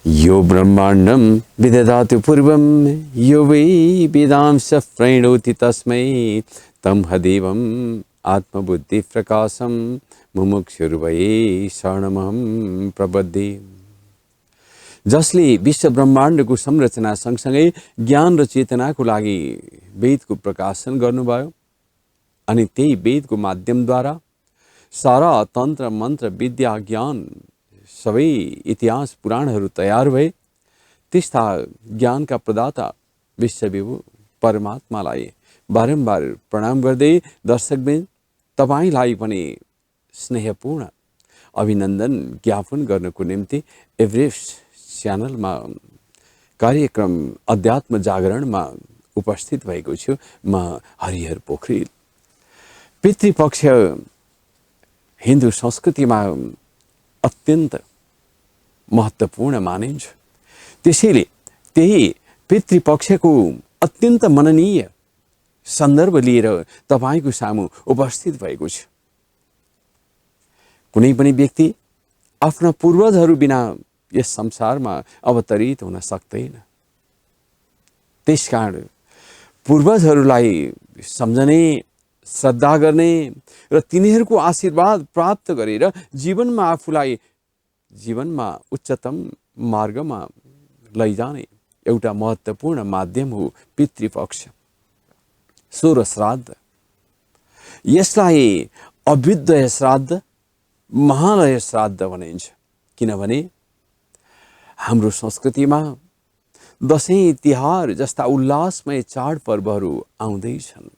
यो ब्रह्माण्डं विदधातु पूर्वं यो वै वेदांश प्रणोति तस्मै तं हदेवम् आत्मबुद्धिप्रकाशं मुमुक्षुर्वै शरणमहं प्रपद्ये। जसले विश्व ब्रह्माण्डको संरचना सँगसँगै ज्ञान र चेतनाको लागि वेदको प्रकाशन गर्नुभयो अनि त्यही वेदको माध्यमद्वारा सारा तन्त्र मन्त्र विद्या ज्ञान सबै इतिहास पुराणहरू तयार भए। त्यस्ता ज्ञानका प्रदाता विश्वविभु परमात्मालाई बारम्बार प्रणाम गर्दै दर्शकवृन्द तपाईलाई पनि स्नेहपूर्ण अभिनन्दन ज्ञापन गर्नको निम्ति एभरेस्ट च्यानलमा कार्यक्रम अध्यात्म जागरणमा उपस्थित भएको छु। म हरिहर पोखरेल। पितृपक्ष हिन्दू संस्कृतिमा अत्यन्त महत्त्वपूर्ण मानिन्छ। त्यसैले त्यही पितृपक्षको अत्यन्त मननीय सन्दर्भ लिएर तपाईको सामु उपस्थित भएको छु। कुनै पनि व्यक्ति आफ्ना पूर्वजहरू बिना यस संसारमा अवतरित हुन सक्दैन। त्यसकारण पूर्वजहरूलाई सम्झने, श्रद्धा गर्ने र तिनीहरूको आशीर्वाद प्राप्त गरेर जीवनमा आफूलाई जीवनमा उच्चतम मार्गमा लैजाने एउटा महत्त्वपूर्ण माध्यम हो पितृपक्ष। सोह्र श्राद्ध, यसलाई अभ्युदय श्राद्ध, महालय श्राद्ध भनिन्छ। किनभने हाम्रो संस्कृतिमा दशैं तिहार जस्ता उल्लासमय चाडपर्वहरू आउँदैछन्।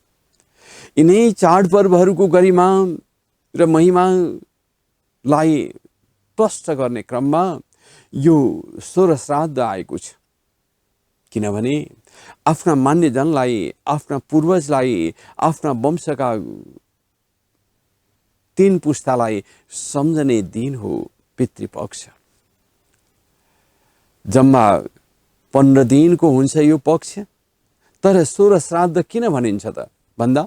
यिनै चाडपर्वहरूको गरिमा र महिमालाई प्रष्ट गर्ने क्रममा यो सोह्र श्राद्ध आएको छ। किनभने आफ्ना मान्यजनलाई, आफ्ना पूर्वजलाई, आफ्ना वंशका 3 पुस्तालाई सम्झने दिन हो पितृपक्ष। जम्मा 15 दिनको हुन्छ यो पक्ष। तर सोह्र श्राद्ध किन भनिन्छ त भन्दा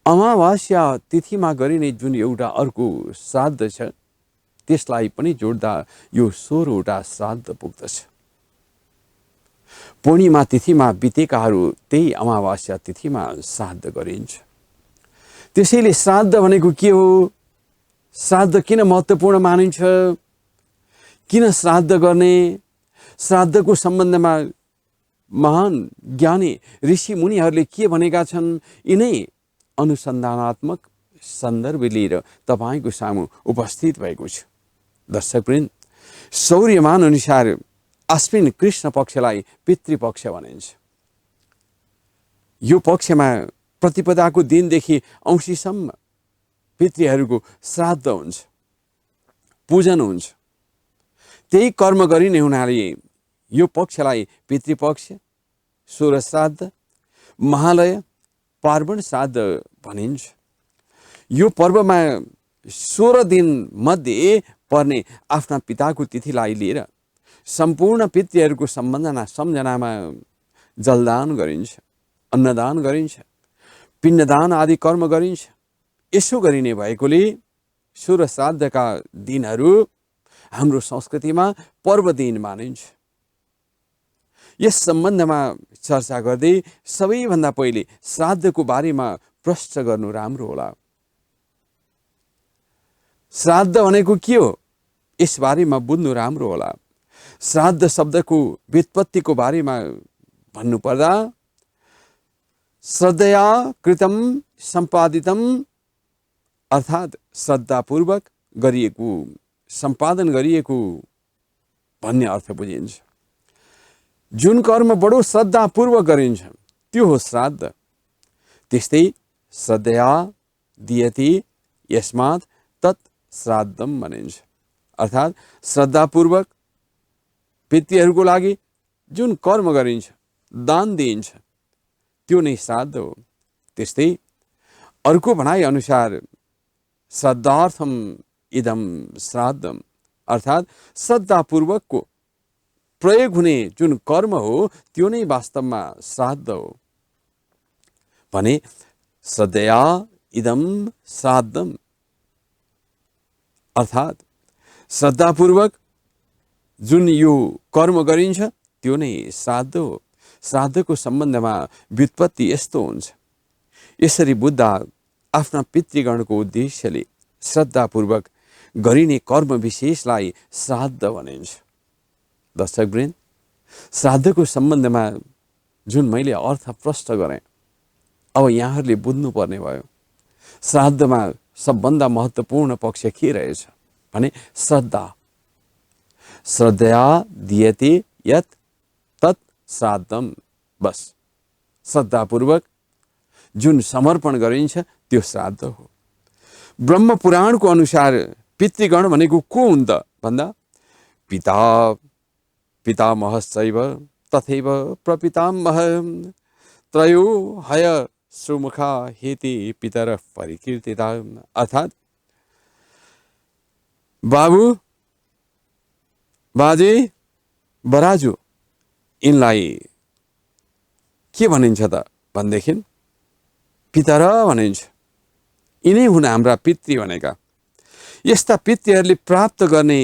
अमावास्या तिथिमा गरिने जुन एउटा अर्को श्राद्ध छ त्यसलाई पनि जोड्दा यो 16वटा श्राद्ध पुग्दछ। पूर्णिमा तिथिमा बितेकाहरू त्यही अमावास्या तिथिमा श्राद्ध गरिन्छ। त्यसैले श्राद्ध भनेको के हो? श्राद्ध किन महत्त्वपूर्ण मानिन्छ? किन श्राद्ध गर्ने? श्राद्धको सम्बन्धमा महान ज्ञानी ऋषि मुनिहरूले के भनेका छन्? यिनै अनुसन्धानात्मक सन्दर्भ लिएर तपाईको सामु उपस्थित भएको छु। दर्शकवृन्द, सौर्यमान अनुसार आश्विन कृष्ण पक्षलाई पितृपक्ष भनिन्छ। यो पक्षमा प्रतिपदाको दिनदेखि औँसीसम्म पितृहरूको श्राद्ध हुन्छ, पूजन हुन्छ। त्यही कर्म गरिने हुनाले यो पक्षलाई पितृपक्ष, सोह्र श्राद्ध, महालय, पार्वण श्राद्ध भनिन्छ। यो पर्वमा 16 दिन मध्ये पर्ने आफ्ना पिताको तिथिलाई लिएर सम्पूर्ण पितृहरूको सम्झनामा जलदान गरिन्छ, अन्नदान गरिन्छ, पिण्डदान आदि कर्म गरिन्छ। यसो गरिने भएकोले सोह्र श्राद्धका दिनहरू हाम्रो संस्कृतिमा पर्व दिन मानिन्छ। यस सम्बन्धमा चर्चा गर्दै सबैभन्दा पहिले श्राद्धको बारेमा प्रश्न गर्नु राम्रो होला। श्राद्ध भनेको के हो यस बारेमा बुझ्नु राम्रो होला। श्राद्ध शब्दको व्युत्पत्तिको बारेमा भन्नुपर्दा श्रद्धया कृतम सम्पादितम अर्थात् श्रद्धापूर्वक गरिएको, सम्पादन गरिएको भन्ने अर्थ बुझिन्छ। जुन कर्म बडो श्रद्धापूर्वक गरिन्छ त्यो हो श्राद्ध। त्यस्तै श्रद्धया दियति यस्मात् तत् श्राद्धम भनिन्छ। अर्थात् श्रद्धापूर्वक पितृहरूको लागि जुन कर्म गरिन्छ, दान दिइन्छ, त्यो नै श्राद्ध हो। त्यस्तै अर्को भनाइ अनुसार श्रद्धार्थम इदम श्राद्धम, अर्थात् श्रद्धापूर्वकको प्रयोग हुने जुन कर्म हो त्यो नै वास्तवमा श्राद्ध हो। भने श्रद्धया इदम श्राद्धम अर्थात् श्रद्धापूर्वक जुन यो कर्म गरिन्छ त्यो नै श्राद्ध हो। श्राद्धको सम्बन्धमा व्युत्पत्ति यस्तो हुन्छ। यसरी बुद्ध आफ्ना पितृगणको उद्देश्यले श्रद्धापूर्वक गरिने कर्म विशेषलाई श्राद्ध भनिन्छ। दर्शकवृन्द, श्राद्धको सम्बन्धमा जुन मैले अर्थ प्रष्ट गरेँ, अब यहाँहरूले बुझ्नुपर्ने भयो। श्राद्धमा सबभन्दा महत्त्वपूर्ण पक्ष के रहेछ भने श्रद्धा। श्रद्धया दीयते यत् तत् श्राद्धम। बस, श्रद्धापूर्वक जुन समर्पण गरिन्छ त्यो श्राद्ध हो। ब्रह्म पुराणको अनुसार पितृगण भनेको को हुन् त भन्दा पिता पितामहश्चैव तथैव प्रपितामह त्रयो हय सुमुखा हेति पितर परिकीर्तिता। अर्थात् बाबु, बाजे, बराजु यिनलाई के भनिन्छ त भनेदेखि पितर भनिन्छ। यिनै हुन् हाम्रा पितृ भनेका। यस्ता पितृहरूले प्राप्त गर्ने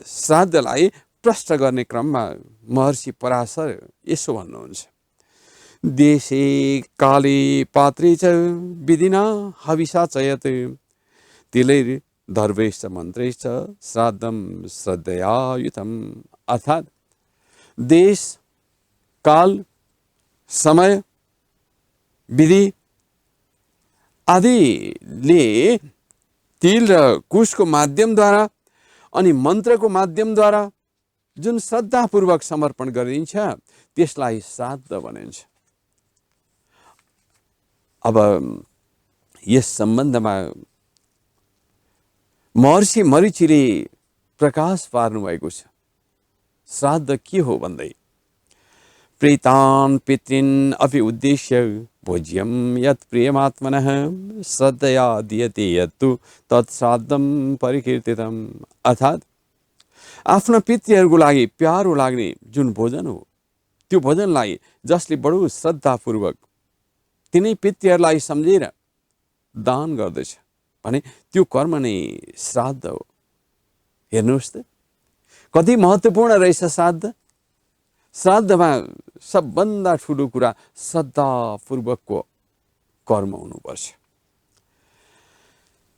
श्राद्धलाई प्रष्ट गर्ने क्रममा महर्षि पराशर यसो भन्नुहुन्छ। देशे काले पात्रे च विधिना हविषा चयत् तिलैर् धर्वैश्च मन्त्रैश्च श्राद्धं श्रद्धयायुतम्। अर्थात् देश, काल, समय, विधि आदिले तिल र कुशको माध्यमद्वारा अनि मन्त्रको माध्यमद्वारा जुन श्रद्धापूर्वक समर्पण गरिन्छ त्यसलाई श्राद्ध भनिन्छ। अब यस सम्बन्धमा महर्षि मरीचिले प्रकाश पार्नुभएको छ। श्राद्ध के हो भन्दै प्रेतान् पितॄन् अपि उद्देश्य भोज्यं यत् प्रियमात्मनः श्रद्धया दीयते यत्तु तत् श्राद्धं परिकीर्तितम्। अर्थात् आफ्ना पितृहरूको लागि प्यारो लाग्ने जुन भोजन हो त्यो भोजनलाई जसले बडो श्रद्धापूर्वक तिनै पितृहरूलाई सम्झेर दान गर्दछ भने त्यो कर्म नै श्राद्ध हो। हेर्नुहोस् त कति महत्त्वपूर्ण रहेछ श्राद्ध। श्राद्धमा सबभन्दा ठुलो कुरा श्रद्धापूर्वकको कर्म हुनुपर्छ।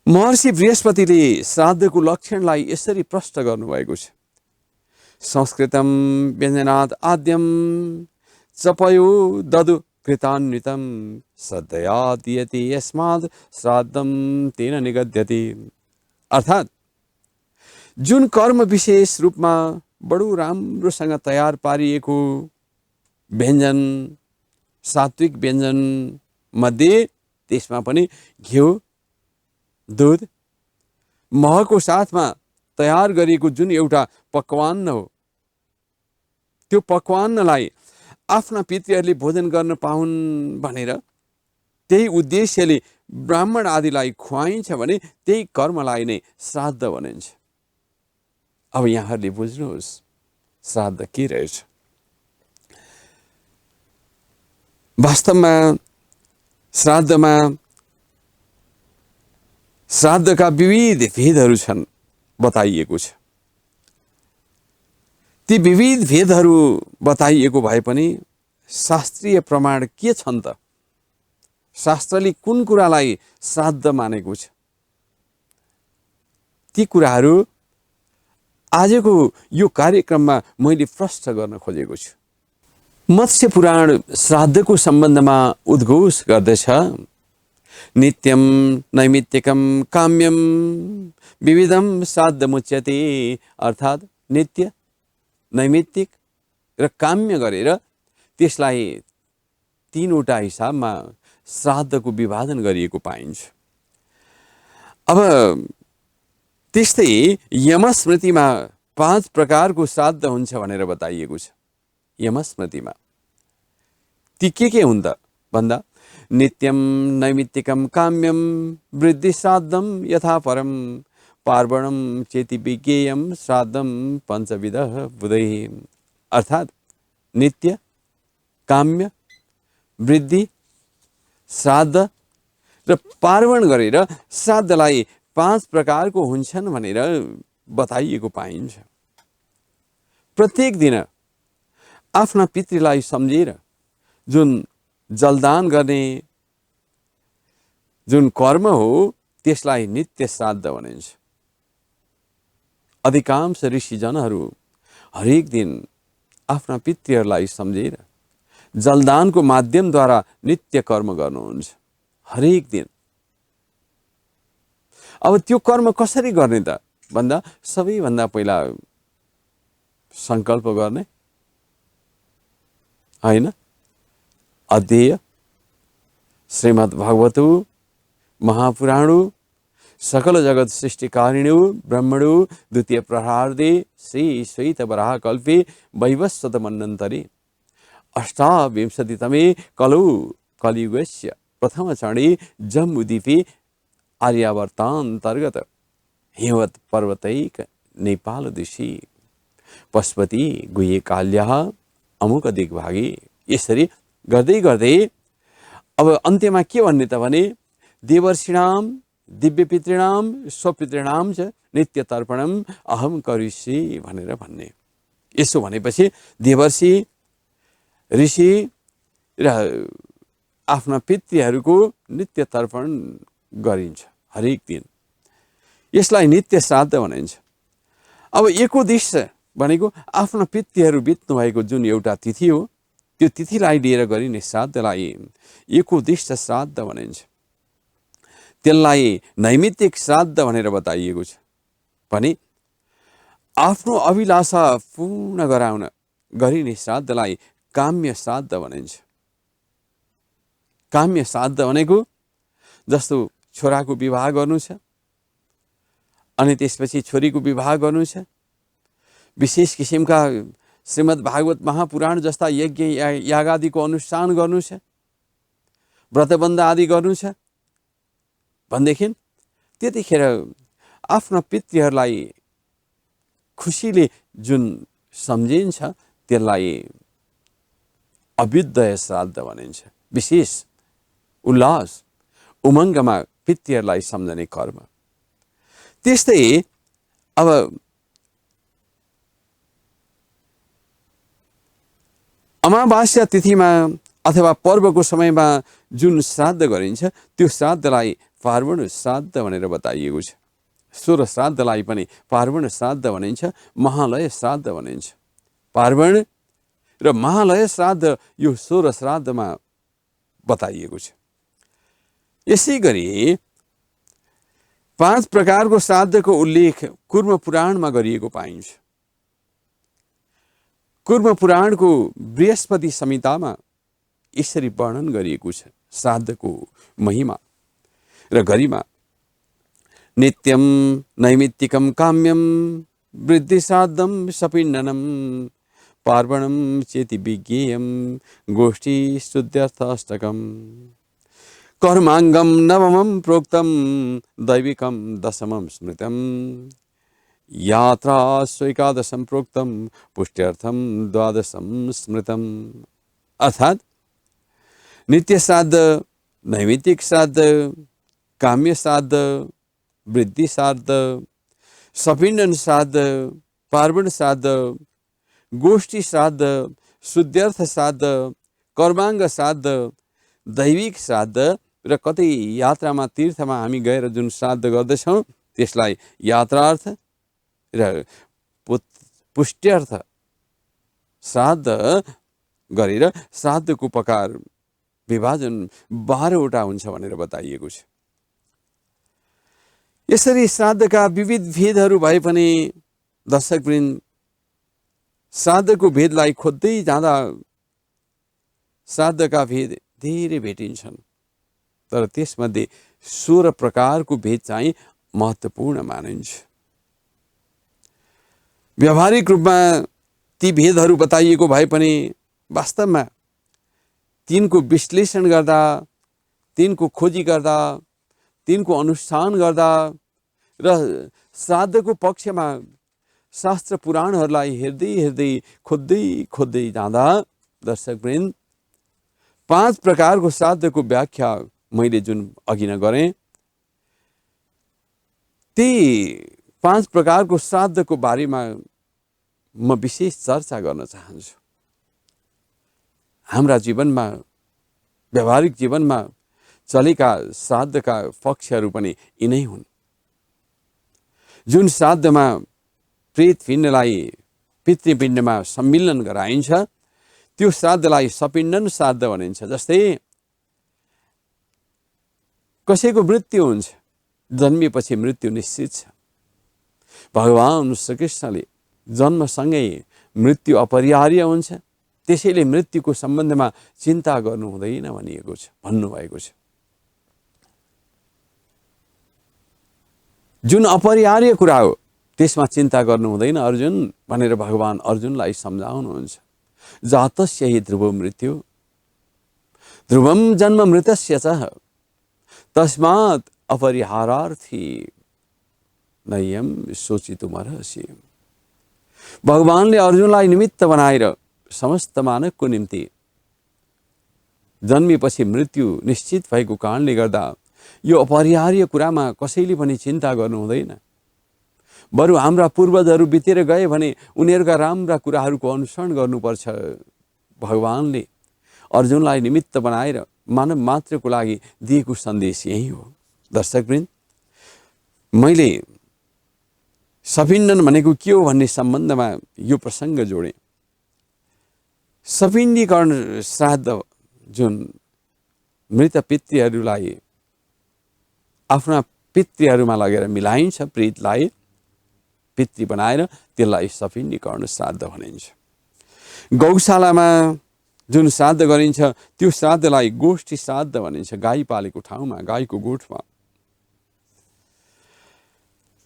महर्षि बृहस्पतिले श्राद्धको लक्षणलाई यसरी प्रष्ट गर्नुभएको छ। संस्कृतं व्यञ्जनात् आद्यं चपयो ददु कृतान्वितं श्रद्धया दीयते यस्मात् श्राद्धं तेन निगद्यते। अर्थात् जुन कर्म विशेष रूपमा बडो राम्रोसँग तयार पारिएको व्यञ्जन, सात्विक व्यञ्जन मध्ये त्यसमा पनि घिउ, दुध, महको साथमा तयार गरिएको जुन एउटा पकवान हो त्यो पकवानलाई आफ्ना पितृहरूले भोजन गर्न पाउन् भनेर त्यही उद्देश्यले ब्राह्मण आदिलाई खुवाइन्छ भने त्यही कर्मलाई नै श्राद्ध भनिन्छ। अब यहाँहरूले बुझ्नुहोस् श्राद्ध के रहेछ। वास्तवमा श्राद्धका विविध भेदहरू छन् बताइएको छ। ती विविध भेदहरू बताइएको भए पनि शास्त्रीय प्रमाण के छन् त? शास्त्रले कुन कुरालाई श्राद्ध मानेको छ? ती कुराहरू आजको यो कार्यक्रममा मैले प्रष्ट गर्न खोजेको छु। मत्स्य पुराण श्राद्धको सम्बन्धमा उद्घोष गर्दछ। नित्यं नैमित्तिकं काम्यं विविधं श्राद्धमुच्यते। अर्थात् नित्य, नैमित्तिक र काम्य गरेर त्यसलाई तीनवटा हिसाबमा श्राद्धको विभाजन गरिएको पाइन्छ। अब त्यस्तै यमस्मृतिमा 5 प्रकारको श्राद्ध हुन्छ भनेर बताइएको छ। यमस्मृतिमा ती के हुन् त भन्दा नित्यं नैमित्तिकं काम्यं वृद्धि श्राद्धं यथा परं पार्वणं चेति विज्ञेयं श्राद्धं पंचविधः बुधैः। अर्थात् नित्य, काम्य, वृद्धि, श्राद्ध र पार्वण गरेर श्राद्धलाई 5 प्रकारको हुन्छन् भनेर बताइएको पाइन्छ। प्रत्येक दिन आफ्ना पितृलाई सम्झेर जुन जलदान गर्ने जुन कर्म हो त्यसलाई नित्य श्राद्ध भनिन्छ। अधिकांश ऋषिजनहरू हरेक दिन आफ्ना पितृहरूलाई सम्झेर जलदानको माध्यमद्वारा नित्य कर्म गर्नुहुन्छ, हरेक दिन। अब त्यो कर्म कसरी गर्ने त भन्दा सबैभन्दा पहिला संकल्प गर्ने हैन, अध्यय श्रीमद् भागवतु महापुराणु सकल जगत सृष्टिकारिणु ब्रह्मणु द्वितीय प्रहार्दे श्री श्वेत वराह कल्पे वैवस्वत मन्वन्तरे अष्टाविंशतितमे कलौ कलियुगस्य प्रथम चरणे जम्बूद्वीपे आर्यावर्तान्तर्गत हिमवत् पर्वतैक नेपाल देशी पशुपति गुह्यकाल्याः अमुक दिग्भागे। यसरी गर्दै गर्दै अब अन्त्यमा के भन्ने त भने देवर्षिणाम दिव्य पितृणाम स्वपितृणाम च नित्य तर्पणम अहम करिष्ये भनेर भन्ने। यसो भनेपछि देवर्षि ऋषि र आफ्ना पितृहरूको नित्य तर्पण गरिन्छ हरेक दिन। यसलाई नित्य श्राद्ध भनिन्छ। अब एकोदिश भनेको आफ्ना पितृहरू बित्नु भएको जुन एउटा तिथि हो त्यो तिथिलाई लिएर गरिने श्राद्धलाई एकोदिष्ट श्राद्ध भनिन्छ। त्यसलाई नैमित्तिक श्राद्ध भनेर बताइएको छ। भने आफ्नो अभिलाषा पूर्ण गराउन गरिने श्राद्धलाई काम्य श्राद्ध भनिन्छ। काम्य श्राद्ध भनेको जस्तो छोराको विवाह गर्नु छ अनि त्यसपछि छोरीको विवाह गर्नु छ, विशेष किसिमका श्रीमद् भागवत महापुराण जस्ता यज्ञ यागादिको अनुष्ठान गर्नु छ, व्रतबन्ध आदि गर्नु छ भनेदेखि त्यतिखेर आफ्ना पितृहरूलाई खुसीले जुन सम्झिन्छ त्यसलाई अभ्युदय श्राद्ध भनिन्छ। विशेष उल्लास उमङ्गमा पितृहरूलाई सम्झने कर्म। त्यस्तै अब अमावास्या तिथिमा अथवा पर्वको समयमा जुन श्राद्ध गरिन्छ त्यो श्राद्धलाई पार्वण श्राद्ध भनेर बताइएको छ। सोह्र श्राद्धलाई पनि पार्वण श्राद्ध भनिन्छ, महालय श्राद्ध भनिन्छ। पार्वण र महालय श्राद्ध यो सोह्र श्राद्धमा बताइएको छ। यसै गरी 5 प्रकारको श्राद्धको उल्लेख कुर्म पुराणमा गरिएको पाइन्छ। कुर्म पुराणको बृहस्पति संहितामा यसरी वर्णन गरिएको छ श्राद्धको महिमा र गरिमा। नित्यम नैमित्तिकम काम्यम वृद्धि श्राद्धम सपिण्डनम पार्वणम चेति विज्ञेयम गोष्ठी शुद्ध्यर्थ अष्टकम कर्मांगम नवमम प्रोक्तम दैविकम दशमम स्मृतम यात्रा स्वैकादशम प्रोक्तम पुष्ट्यर्थम द्वादशम स्मृतम। अर्थात नित्य श्राद्ध, नैमित्तिक श्राद्ध, काम्य श्राद्ध, वृद्धि श्राद्ध, सपिण्डन श्राद्ध, पार्वण श्राद्ध, गोष्ठी श्राद्ध, शुद्ध्यर्थ श्राद्ध, कर्मांग श्राद्ध, दैविक श्राद्ध र कतै यात्रामा तीर्थमा हामी गएर जुन श्राद्ध गर्दछौँ त्यसलाई यात्रार्थ र पुष्ट्यर्थ श्राद्ध गरेर श्राद्धको प्रकार विभाजन 12वटा हुन्छ भनेर बताइएको छ। यसरी श्राद्धका विविध भेदहरू भए पनि दर्शकवृन्द श्राद्धको भेदलाई खोज्दै जाँदा श्राद्धका भेद धेरै भेटिन्छन्, तर त्यसमध्ये 16 प्रकारको भेद चाहिँ महत्त्वपूर्ण मानिन्छ। व्यावहारिक रूपमा ती भेदहरू बताइएको भए पनि वास्तवमा तिनको विश्लेषण गर्दा, तिनको खोजी गर्दा, तिनको अनुष्ठान गर्दा र श्राद्धको पक्षमा शास्त्र पुराणहरूलाई हेर्दै हेर्दै खोज्दै जाँदा दर्शकवृन्द 5 प्रकारको श्राद्धको व्याख्या मैले जुन अघि नै गरेँ ती 5 प्रकारको श्राद्धको बारेमा म विशेष चर्चा गर्न चाहन्छु। हाम्रा जीवनमा, व्यावहारिक जीवनमा चलेका श्राद्धका पक्षहरू पनि यिनै हुन्। जुन श्राद्धमा प्रेत पिण्डलाई पितृपिण्डमा सम्मिलन गराइन्छ त्यो श्राद्धलाई सपिण्डन श्राद्ध भनिन्छ। जस्तै कसैको मृत्यु हुन्छ, जन्मिएपछि मृत्यु निश्चित छ। भगवान श्रीकृष्णले जन्मसँगै मृत्यु अपरिहार्य हुन्छ, त्यसैले मृत्युको सम्बन्धमा चिन्ता गर्नु हुँदैन भनिएको छ, भन्नुभएको छ। जुन अपरिहार्य कुरा हो त्यसमा चिन्ता गर्नु हुँदैन अर्जुन भनेर भगवान अर्जुनलाई सम्झाउनुहुन्छ। जातस्य हि ध्रुवो मृत्यु ध्रुवम जन्म मृतस्य च तस्मात् अपरिहारार्थी नयम सोचितुमर्हसि। भगवानले अर्जुनलाई निमित्त बनाएर समस्त मानवको निम्ति जन्मेपछि मृत्यु निश्चित भएको कारणले गर्दा यो अपरिहार्य कुरामा कसैले पनि चिन्ता गर्नु हुँदैन। बरु हाम्रा पूर्वजहरू बितेर गए भने उनीहरूका राम्रा कुराहरूको अनुसरण गर्नुपर्छ। भगवानले अर्जुनलाई निमित्त बनाएर मानव मात्रको लागि दिएको सन्देश यही हो। दर्शकवृन्द, मैले सपिण्डन भनेको के हो भन्ने सम्बन्धमा यो प्रसङ्ग जोडेँ। सपिण्डीकरण श्राद्ध जुन मृत पितृहरूलाई आफ्ना पितृहरूमा लगेर मिलाइन्छ, प्रेतलाई पितृ बनाएर त्यसलाई सपिण्डीकरण श्राद्ध भनिन्छ। गौशालामा जुन श्राद्ध गरिन्छ त्यो श्राद्धलाई गोष्ठी श्राद्ध भनिन्छ, गाई पालेको ठाउँमा, गाईको गोठमा।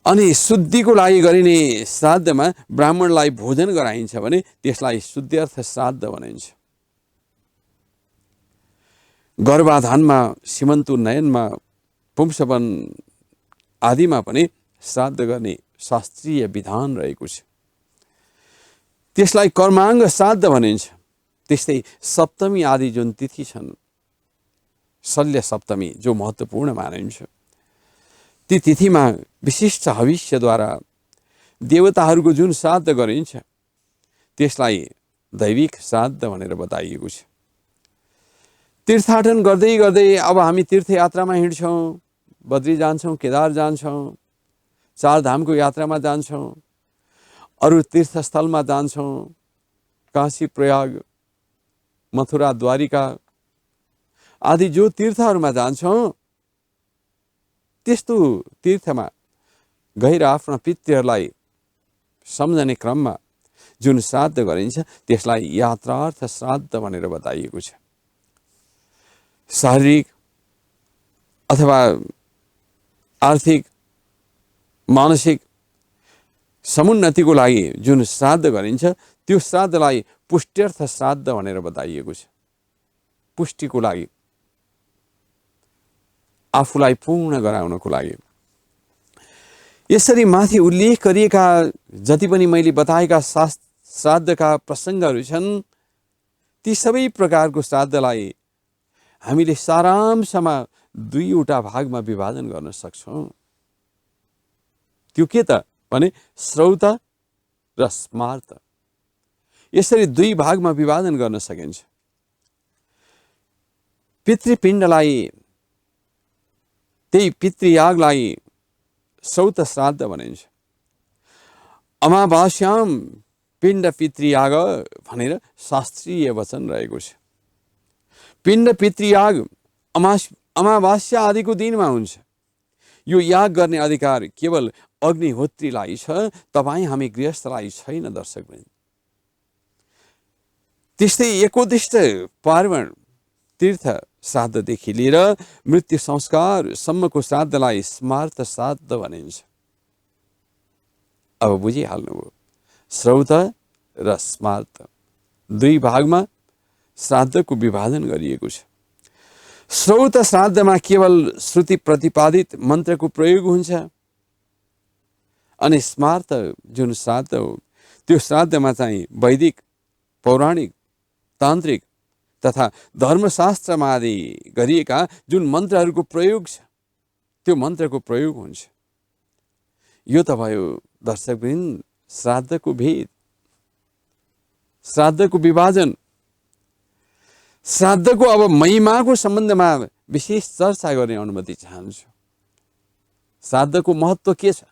अनि शुद्धिको लागि गरिने श्राद्धमा ब्राह्मणलाई भोजन गराइन्छ भने त्यसलाई शुद्ध्यर्थ श्राद्ध भनिन्छ। गर्भाधानमा, सीमन्तोन्नयनमा, पुंसवन आदिमा पनि श्राद्ध गर्ने शास्त्रीय विधान रहेको छ। त्यसलाई कर्माङ्ग श्राद्ध भनिन्छ। त्यस्तै सप्तमी आदि जुन तिथि छन्, शल्य सप्तमी जो महत्त्वपूर्ण मानिन्छ, ती तिथिमा विशिष्ट हविष्यद्वारा देवताहरूको जुन श्राद्ध गरिन्छ त्यसलाई दैविक श्राद्ध भनेर बताइएको छ। तीर्थाटन गर्दै गर्दै अब हामी तीर्थयात्रामा हिँड्छौँ, बद्री जान्छौँ, केदार जान्छौँ, चार धामको यात्रामा जान्छौँ, अरू तीर्थस्थलमा जान्छौँ, काशी, प्रयाग, मथुरा, द्वारिका आदि जो तीर्थहरूमा जान्छौँ, त्यस्तो तीर्थमा गएर आफ्ना पितृहरूलाई सम्झने क्रममा जुन श्राद्ध गरिन्छ त्यसलाई यात्रार्थ श्राद्ध भनेर बताइएको छ। शारीरिक अथवा आर्थिक, मानसिक समुन्नतिको लागि जुन श्राद्ध गरिन्छ त्यो श्राद्धलाई पुष्ट्यर्थ श्राद्ध भनेर बताइएको छ। पुष्टिको लागि, आफूलाई पूर्ण गराउनको लागि। यसरी माथि उल्लेख गरिएका जति पनि मैले बताएका श्राद्धका प्रसङ्गहरू छन्, ती सबै प्रकारको श्राद्धलाई हामीले सारांशमा दुईवटा भागमा विभाजन गर्न सक्छौँ। त्यो के त भने श्रौत र स्मार्त। यसरी दुई भागमा विभाजन गर्न सकिन्छ। पितृपिण्डलाई, त्यही पितृयागलाई श्रौत श्राद्ध भनिन्छ। अमावास्याम पिण्ड पितृयाग भनेर शास्त्रीय वचन रहेको छ। पिण्ड पितृयाग अमावास्या आदिको दिनमा हुन्छ। यो याग गर्ने अधिकार केवल अग्निहोत्रीलाई छ, तपाईँ हामी गृहस्थलाई छैन। दर्शकवृन्द, त्यस्तै एकोदिष्ट पार्वण तीर्थ श्राद्धदेखि लिएर मृत्यु संस्कार सम्मको श्राद्धलाई स्मार्त श्राद्ध भनिन्छ। अब बुझिहाल्नुभयो, श्रौत र स्मार्त दुई भागमा श्राद्धको विभाजन गरिएको छ। श्रौत श्राद्धमा केवल श्रुति प्रतिपादित मन्त्रको प्रयोग हुन्छ, अनि स्मार्त जुन श्राद्ध हो त्यो श्राद्धमा चाहिँ वैदिक, पौराणिक, तान्त्रिक तथा धर्मशास्त्रमा आदि गरिएका जुन मन्त्रहरूको प्रयोग छ त्यो मन्त्रको प्रयोग हुन्छ। यो त भयो दर्शकवृन्द श्राद्धको भेद। श्राद्धको विभाजन, श्राद्धको अब महिमाको सम्बन्धमा विशेष चर्चा गर्ने अनुमति चाहन्छु। श्राद्धको महत्त्व के छ?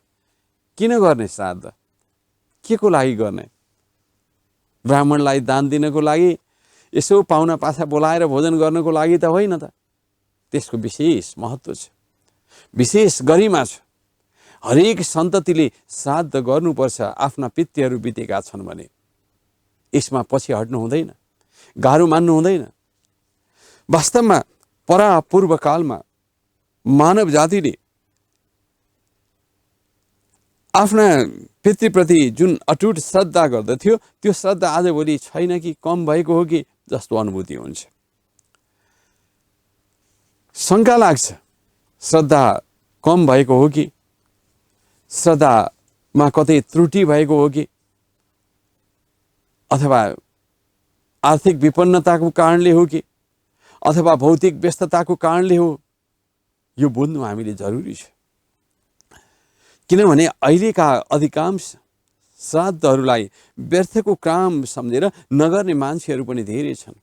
किन गर्ने श्राद्ध? के को लागि गर्ने? ब्राह्मणलाई दान दिनको लागि, यसो पाहुना पाछा बोलाएर भोजन गर्नको लागि त होइन त। त्यसको विशेष महत्त्व छ, विशेष गरिमा छ। हरेक सन्ततिले श्राद्ध गर्नुपर्छ आफ्ना पितृहरू बितेका छन् भने। यसमा पछि हट्नु हुँदैन, गाह्रो मान्नु हुँदैन। वास्तवमा परापूर्वकालमा मानव जातिले आफ्ना पितृप्रति जुन अटुट श्रद्धा गर्दथ्यो, त्यो श्रद्धा आजभोलि छैन कि कम भएको हो कि जस्तो अनुभूति हुन्छ। शङ्का लाग्छ, श्रद्धा कम भएको हो कि, श्रद्धामा कतै त्रुटि भएको हो कि, अथवा आर्थिक विपन्नताको कारणले हो कि, अथवा भौतिक व्यस्तताको कारणले हो। यो बुझ्नु हामीले जरुरी छ। किनभने अहिलेका अधिकांश श्राद्धहरूलाई व्यर्थको काम सम्झेर नगर्ने मान्छेहरू पनि धेरै छन्।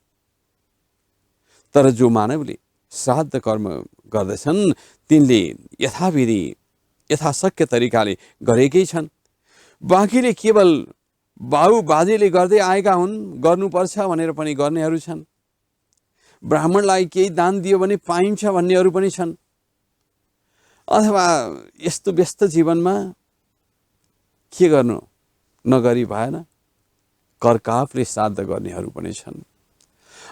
तर जो मानवले श्राद्ध कर्म गर्दछन् तिनले यथाविधि यथाशक्य तरिकाले गरेकै छन्। बाँकीले केवल बाउ बाजेले गर्दै आएका हुन्, गर्नुपर्छ भनेर पनि गर्नेहरू छन्। ब्राह्मणलाई केही दान दियो भने पाइन्छ भन्नेहरू पनि छन्। अथवा यस्तो व्यस्त जीवनमा के गर्नु, नगरी भएन, करकापले श्राद्ध गर्नेहरू पनि छन्।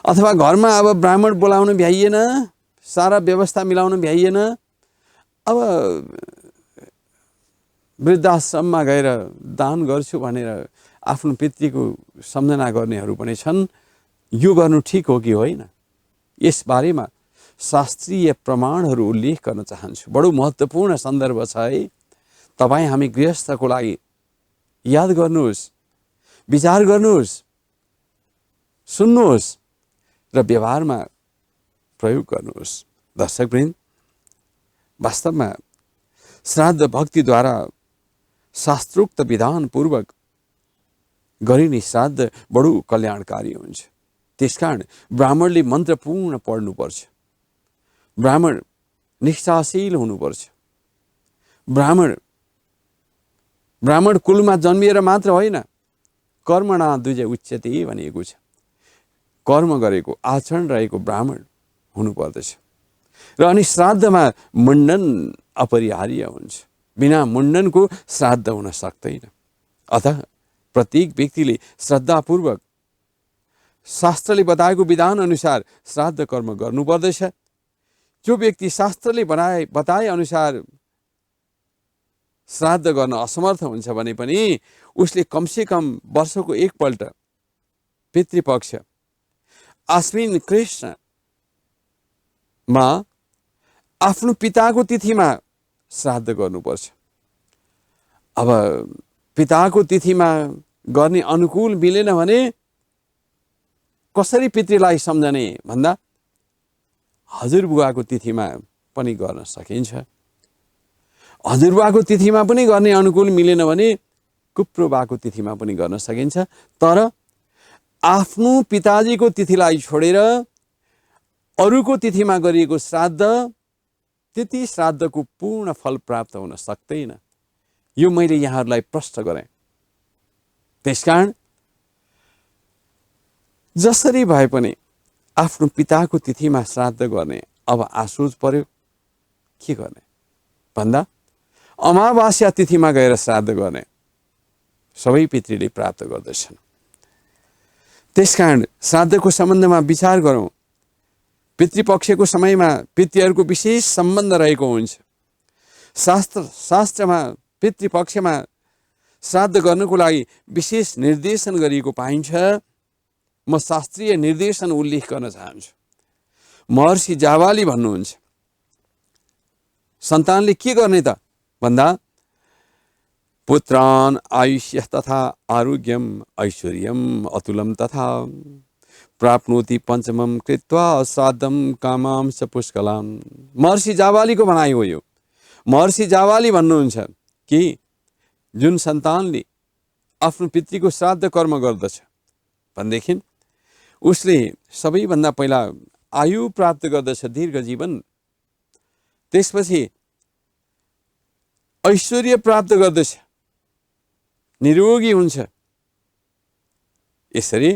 अथवा घरमा अब ब्राह्मण बोलाउन भ्याइएन, सारा व्यवस्था मिलाउन भ्याइएन, अब वृद्धाश्रममा गएर दान गर्छु भनेर आफ्नो पितृको सम्झना गर्नेहरू पनि छन्। यो गर्नु ठिक हो कि होइन, यसबारेमा शास्त्रीय प्रमाणहरू उल्लेख गर्न चाहन्छु। बडो महत्त्वपूर्ण सन्दर्भ छ है। तपाईँ हामी गृहस्थको लागि याद गर्नुहोस्, विचार गर्नुहोस्, सुन्नुहोस् र व्यवहारमा प्रयोग गर्नुहोस्। दर्शकवृन्द, वास्तवमा श्राद्ध भक्तिद्वारा शास्त्रोक्त विधानपूर्वक गरिने श्राद्ध बडो कल्याणकारी हुन्छ। त्यसकारण ब्राह्मणले मन्त्रपूर्ण पढ्नुपर्छ, ब्राह्मण निष्ठाशील हुनुपर्छ। ब्राह्मण कुलमा जन्मिएर मात्र होइन, कर्मणा द्विज उच्यते भनिएको छ। कर्म गरेको, आचरण रहेको ब्राह्मण हुनुपर्दछ। र अनि श्राद्धमा मुण्डन अपरिहार्य हुन्छ। बिना मुण्डनको श्राद्ध हुन सक्दैन। अतः प्रत्येक व्यक्तिले श्रद्धापूर्वक शास्त्रले बताएको विधान अनुसार श्राद्ध कर्म गर्नुपर्दछ। जो व्यक्ति शास्त्रले बताए अनुसार श्राद्ध गर्न असमर्थ हुन्छ भने पनि उसले कमसे कम वर्षको एकपल्ट पितृपक्ष आश्विन कृष्णमा आफ्नो पिताको तिथिमा श्राद्ध गर्नुपर्छ। अब पिताको तिथिमा गर्ने अनुकूल मिलेन भने कसरी पितृलाई सम्झने भन्दा हजुरबुवाको तिथिमा पनि गर्न सकिन्छ। हजुरबुवाको तिथिमा पनि गर्ने अनुकूल मिलेन भने कुप्रोबाको तिथिमा पनि गर्न सकिन्छ। तर आफ्नो पिताजीको तिथिलाई छोडेर अरूको तिथिमा गरिएको श्राद्ध त्यति श्राद्धको पूर्ण फल प्राप्त हुन सक्दैन। यो मैले यहाँहरूलाई प्रश्न गरेँ। त्यसकारण जसरी भए पनि आफ्नो पिताको तिथिमा श्राद्ध गर्ने अब आशोच पर्यो। के गर्ने भन्दा अमावास्या तिथिमा गएर श्राद्ध गर्ने सबै पितृले प्राप्त गर्दछन्। त्यसकारण श्राद्धको सम्बन्धमा विचार गरौँ। पितृपक्षको समयमा पितृहरूको विशेष सम्बन्ध रहेको हुन्छ। शास्त्रमा पितृपक्षमा श्राद्ध गर्नको लागि विशेष निर्देशन गरिएको पाइन्छ। म शास्त्रीय निर्देशन उल्लेख गर्न चाहन्छु। महर्षि जावाली भन्नुहुन्छ, सन्तानले के गर्ने त भन्दा पुत्रान आयुष्य तथा आरोग्यम ऐश्वर्यम अतुलम तथा प्राप्नोति पंचमम कृत्वा श्राद्धम कामाम स पुष्कलाम। महर्षि जावालीको भनाइ हो यो। महर्षि जावाली भन्नुहुन्छ कि जुन सन्तानले आफ्नो पितृको श्राद्ध कर्म गर्दछ भनेदेखि उसले सबैभन्दा पहिला आयु प्राप्त गर्दछ, दीर्घ जीवन, त्यसपछि ऐश्वर्य प्राप्त गर्दछ, निरोगी हुन्छ। यसरी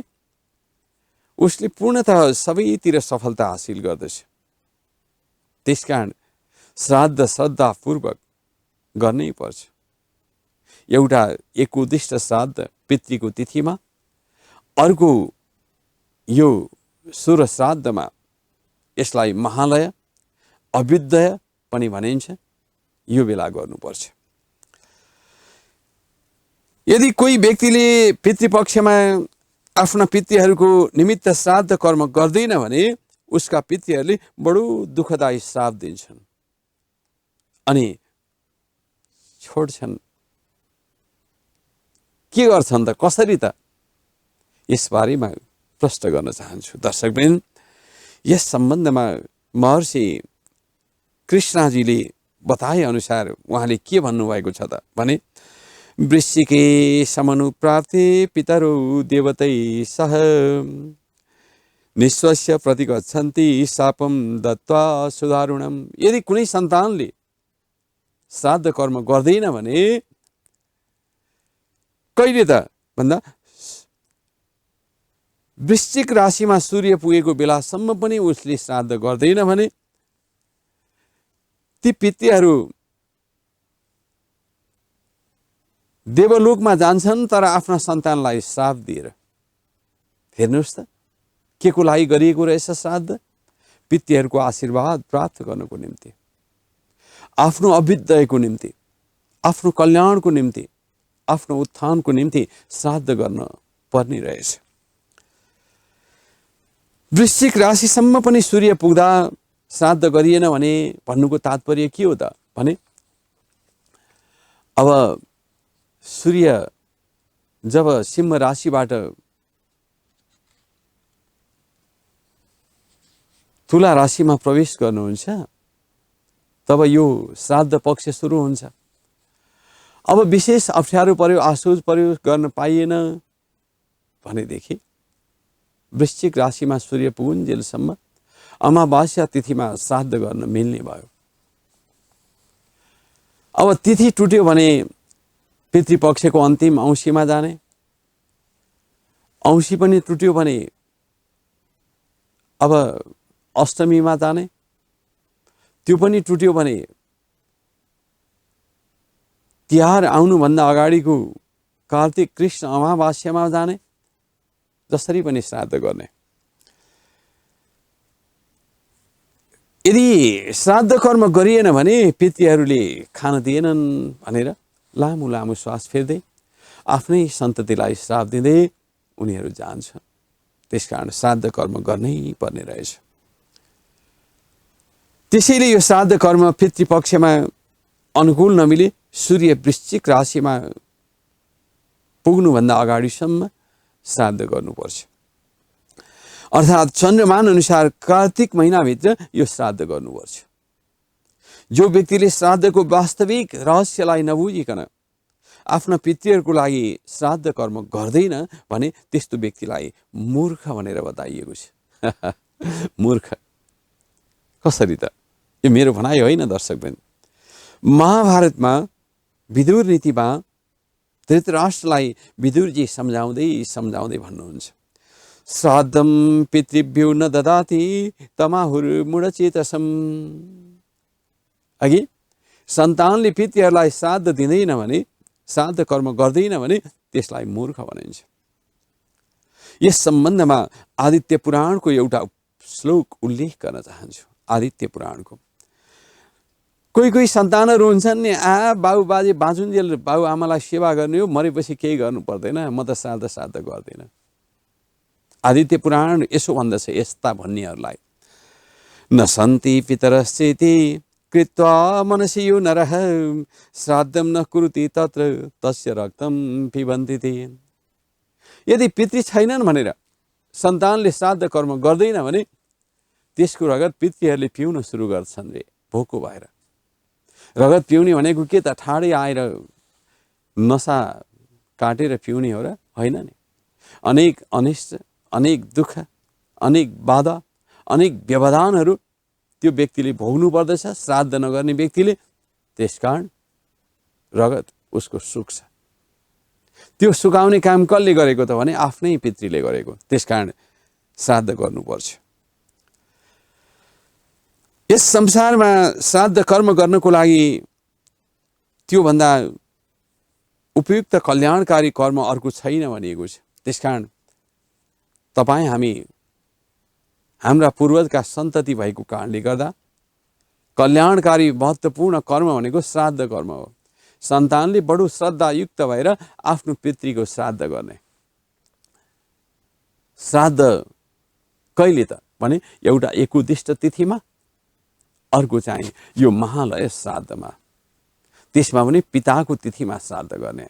उसले पूर्णतः सबैतिर सफलता हासिल गर्दछ। त्यसकारण श्राद्ध श्रद्धापूर्वक गर्नै पर्छ। एउटा एक उद्दिष्ट श्राद्ध पितृको तिथिमा, अर्को यो सुर श्राद्धमा, यसलाई महालय अभ्युदय पनि भनिन्छ, यो बेला गर्नुपर्छ। यदि कोही व्यक्तिले पितृपक्षमा आफ्ना पितृहरूको निमित्त श्राद्ध कर्म गर्दैन भने उसका पितृहरूले बडो दुःखदायी श्राप दिन्छन् अनि छोड्छन्। के गर्छन् त, कसरी त, यसबारेमा प्रश्न गर्न चाहन्छु। दर्शकवृन्द, यस सम्बन्धमा महर्षि कृष्णजीले बताए अनुसार उहाँले के भन्नुभएको छ त भने, वृश्चिके समनुप्राप्ते पितरौ देवतै सह निश्वस्य प्रतिगच्छन्ति शापम दत्वा सुदारुणम। यदि कुनै सन्तानले श्राद्ध कर्म गर्दैन भने कहिले त भन्दा वृश्चिक राशिमा सूर्य पुगेको बेलासम्म पनि उसले श्राद्ध गर्दैन भने ती पितृहरू देवलोकमा जान्छन्, तर आफ्ना सन्तानलाई श्राप दिएर। हेर्नुहोस् त के को लागि गरिएको रहेछ श्राद्ध? पितृहरूको आशीर्वाद प्राप्त गर्नको निम्ति, आफ्नो अभ्युदयको निम्ति, आफ्नो कल्याणको निम्ति, आफ्नो उत्थानको निम्ति श्राद्ध गर्न पर्ने रहेछ। वृश्चिक राशिसम्म पनि सूर्य पुग्दा श्राद्ध गरिएन भने भन्नुको तात्पर्य के हो त भने, अब सूर्य जब सिंह राशिबाट तुला राशिमा प्रवेश गर्नुहुन्छ तब यो श्राद्ध पक्ष सुरु हुन्छ। अब विशेष अप्ठ्यारो पर्यो, आसोज पर्यो, गर्न पाइएन भनेदेखि वृश्चिक राशिमा सूर्य पुगुन्जेलसम्म अमावास्या तिथिमा श्राद्ध गर्न मिल्ने भयो। अब तिथि टुट्यो भने पितृपक्षको अन्तिम औँसीमा जाने, औँसी पनि टुट्यो भने अब अष्टमीमा जाने, त्यो पनि टुट्यो भने तिहार आउनुभन्दा अगाडिको कार्तिक कृष्ण अमावास्यामा जाने, जसरी पनि श्राद्ध गर्ने। यदि श्राद्ध कर्म गरिएन भने पितृहरूले खान दिएनन् भनेर लामो लामो श्वास फेर्दै आफ्नै सन्ततिलाई श्राप दिँदै उनीहरू जान्छन्। त्यसकारण श्राद्ध कर्म गर्नै पर्ने रहेछ। त्यसैले यो श्राद्ध कर्म पितृपक्षमा अनुकूल नमिले सूर्य वृश्चिक राशिमा पुग्नुभन्दा अगाडिसम्म श्राद्ध गर्नुपर्छ। अर्थात् चन्द्रमान अनुसार कार्तिक महिनाभित्र यो श्राद्ध गर्नुपर्छ। जो व्यक्तिले श्राद्धको वास्तविक रहस्यलाई नबुझिकन आफ्ना पितृहरूको लागि श्राद्ध कर्म गर्दैन भने त्यस्तो व्यक्तिलाई मूर्ख भनेर बताइएको छ। मूर्ख कसरी त? यो मेरो भनाइ होइन दर्शकवृन्द। महाभारतमा विदुर नीतिमा धृतराष्ट्रलाई विदुरजी सम्झाउँदै भन्नुहुन्छ, श्राद्धम पितृभ्यो न ददाति तमाहुर्मूढचेतसम। अघि सन्तानले पितृहरूलाई श्राद्ध दिँदैन भने, श्राद्ध कर्म गर्दैन भने त्यसलाई मूर्ख भनिन्छ। यस सम्बन्धमा आदित्य पुराणको एउटा श्लोक उल्लेख गर्न चाहन्छु। आदित्य पुराणको कोही कोही सन्तानहरू हुन्छन् नि, बाउ बाजे बाँचुन्जेल बाउ आमालाई सेवा गर्ने हो, मरेपछि केही गर्नु पर्दैन, म त श्राद्ध गर्दैन। आदित्य पुराण यसो भन्दछ यस्ता भन्नेहरूलाई, न सन्ति पितरश्चेति कृत्वा मनसि यो नरः श्राद्धम न कुरुति तत्र तस्य रक्तम पिबन्ति ते। यदि पितृ छैनन् भनेर सन्तानले श्राद्ध कर्म गर्दैन भने त्यसको रगत पितृहरूले पिउन सुरु गर्छन् रे, भोको भएर। रगत पिउने भनेको के त ठाडै आएर नसा काटेर पिउने हो र? होइन नि। अनेक अनिष्ट, अनेक दुःख, अनेक बाधा, अनेक व्यवधानहरू त्यो व्यक्तिले भोग्नु पर्दछ श्राद्ध नगर्ने व्यक्तिले। त्यसकारण रगत उसको सुक्छ। त्यो सुकाउने काम कसले गरेको त भने आफ्नै पितृले गरेको। त्यसकारण श्राद्ध गर्नुपर्छ। यस संसारमा श्राद्ध कर्म गर्नको लागि त्योभन्दा उपयुक्त कल्याणकारी कर्म अर्को छैन भनिएको छ। त्यसकारण तपाईँ हामी हाम्रा पूर्वजका सन्तति भएको कारणले गर्दा कल्याणकारी महत्त्वपूर्ण कर्म भनेको श्राद्ध कर्म हो। सन्तानले बडो श्रद्धायुक्त भएर आफ्नो पितृको श्राद्ध गर्ने। श्राद्ध कहिले त भने एउटा एकोदिष्ट तिथिमा, अर्को चाहिँ यो महालय श्राद्धमा। त्यसमा पनि पिताको तिथिमा श्राद्ध गर्ने।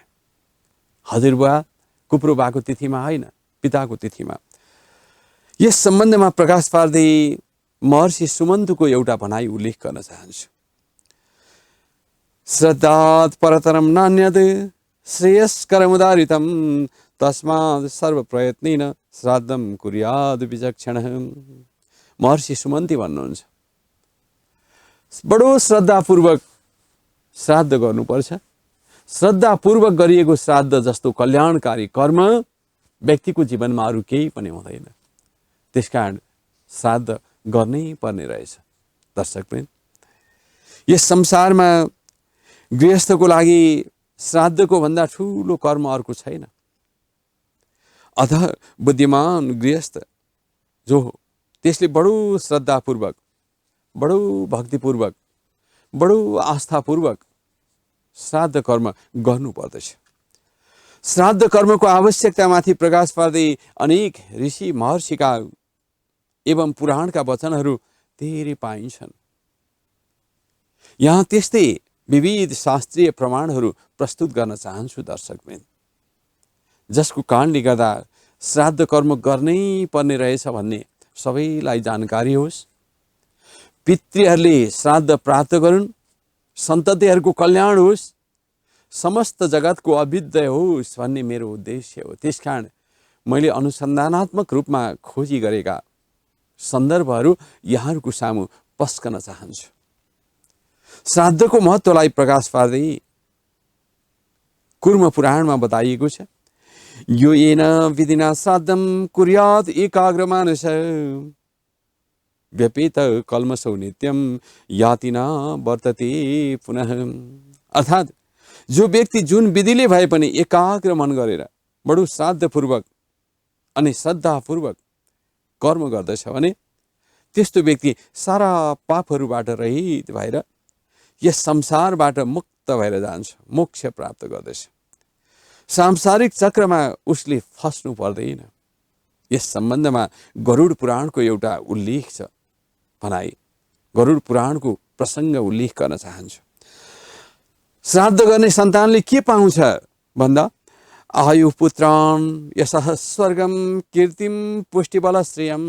हजुरबुवा कुप्रोबाको तिथिमा होइन, पिताको तिथिमा। यस सम्बन्धमा प्रकाश पार्दै महर्षि सुमन्तुको एउटा भनाइ उल्लेख गर्न चाहन्छु। श्रद्धात् परतरम नान्यत् श्रेयस्करमुदारितम तस्मात् सर्वप्रयत्नेन श्राद्धं कुर्याद् विचक्षणः। महर्षि सुमन्ती भन्नुहुन्छ, बडो श्रद्धापूर्वक श्राद्ध गर्नुपर्छ। श्रद्धापूर्वक गरिएको श्राद्ध जस्तो कल्याणकारी कर्म व्यक्तिको जीवनमा अरू केही पनि हुँदैन। त्यसकारण श्राद्ध गर्नै पर्ने रहेछ। दर्शकवृन्द, यस संसारमा गृहस्थको लागि श्राद्धको भन्दा ठुलो कर्म अर्को छैन। अथ बुद्धिमान गृहस्थ जो हो त्यसले बडो श्रद्धापूर्वक, बडो भक्तिपूर्वक, बडो आस्थापूर्वक श्राद्ध कर्म गर्नुपर्दछ। श्राद्ध कर्मको आवश्यकतामाथि प्रकाश पार्दै अनेक ऋषि महर्षिका एवं पुराणका वचनहरू धेरै पाइन्छन्। यहाँ त्यस्तै विविध शास्त्रीय प्रमाणहरू प्रस्तुत गर्न चाहन्छु दर्शकवृन्द, जसको कारणले गर्दा श्राद्ध कर्म गर्नै पर्ने रहेछ भन्ने सबैलाई जानकारी होस्। पितृहरूले श्राद्ध प्राप्त गरून्, सन्ततिहरूको कल्याण होस्, समस्त जगतको अभ्युदय होस् भन्ने मेरो उद्देश्य हो। त्यसकारण मैले अनुसन्धानात्मक रूपमा खोजी गरेका सन्दर्भहरू यहाँहरूको सामु पस्कन चाहन्छु। श्राद्धको महत्त्वलाई प्रकाश पार्दै कुर्म पुराणमा बताइएको छ, यो येन विधिना श्राद्धं कुर्यात् एकाग्र मानस व्यपेत कल्मषौ नित्यं याति न वर्तते पुनः। अर्थात् जो व्यक्ति जुन विधिले भए पनि एकाग्र मन गरेर बडो श्राद्धपूर्वक अनि श्रद्धापूर्वक कर्म गर्दछ भने त्यस्तो व्यक्ति सारा पापहरूबाट रहित भएर यस संसारबाट मुक्त भएर जान्छ, मोक्ष प्राप्त गर्दछ। सांसारिक चक्रमा उसले फस्नु पर्दैन। यस सम्बन्धमा गरुड पुराणको एउटा उल्लेख छ। भनाइ गरुड पुराणको प्रसङ्ग उल्लेख गर्न चाहन्छु। श्राद्ध गर्ने सन्तानले के पाउँछ भन्दा आयु पुत्रान् यशः स्वर्गम कीर्तिम पुष्टिबल श्रेयम